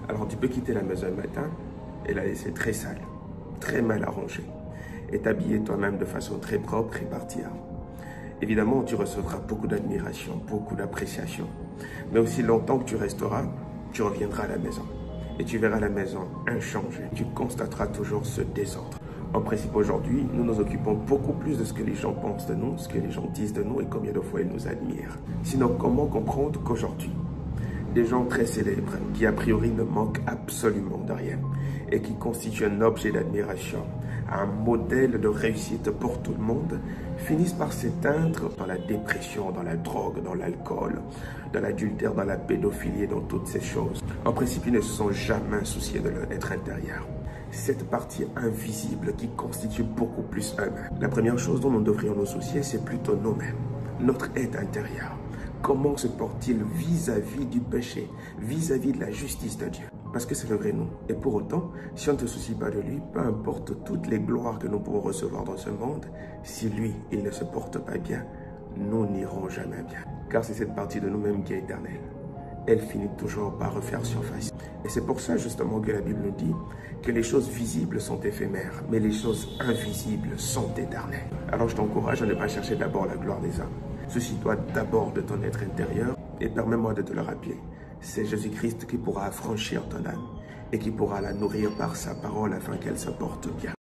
Alors tu peux quitter la maison le matin et la laisser très sale, très mal arrangée, et t'habiller toi-même de façon très propre et partir. Évidemment, tu recevras beaucoup d'admiration, beaucoup d'appréciation. Mais aussi longtemps que tu resteras, tu reviendras à la maison. Et tu verras la maison inchangée. Tu constateras toujours ce désordre. En principe, aujourd'hui, nous nous occupons beaucoup plus de ce que les gens pensent de nous, ce que les gens disent de nous et combien de fois ils nous admirent. Sinon, comment comprendre qu'aujourd'hui, des gens très célèbres, qui a priori ne manquent absolument de rien et qui constituent un objet d'admiration, un modèle de réussite pour tout le monde, finissent par s'éteindre dans la dépression, dans la drogue, dans l'alcool, dans l'adultère, dans la pédophilie et dans toutes ces choses. En principe, ils ne se sont jamais souciés de leur être intérieur. Cette partie invisible qui constitue beaucoup plus eux-mêmes. La première chose dont nous devrions nous soucier, c'est plutôt nous-mêmes, notre être intérieur. Comment se porte-t-il vis-à-vis du péché, vis-à-vis de la justice de Dieu? Parce que c'est le vrai nous. Et pour autant, si on ne te soucie pas de lui, peu importe toutes les gloires que nous pouvons recevoir dans ce monde, si lui, il ne se porte pas bien, nous n'irons jamais bien. Car c'est cette partie de nous-mêmes qui est éternelle. Elle finit toujours par refaire surface. Et c'est pour ça justement que la Bible nous dit que les choses visibles sont éphémères, mais les choses invisibles sont éternelles. Alors je t'encourage à ne pas chercher d'abord la gloire des hommes. Soucie-toi d'abord de ton être intérieur et permets-moi de te le rappeler. C'est Jésus-Christ qui pourra affranchir ton âme et qui pourra la nourrir par sa parole afin qu'elle se porte bien.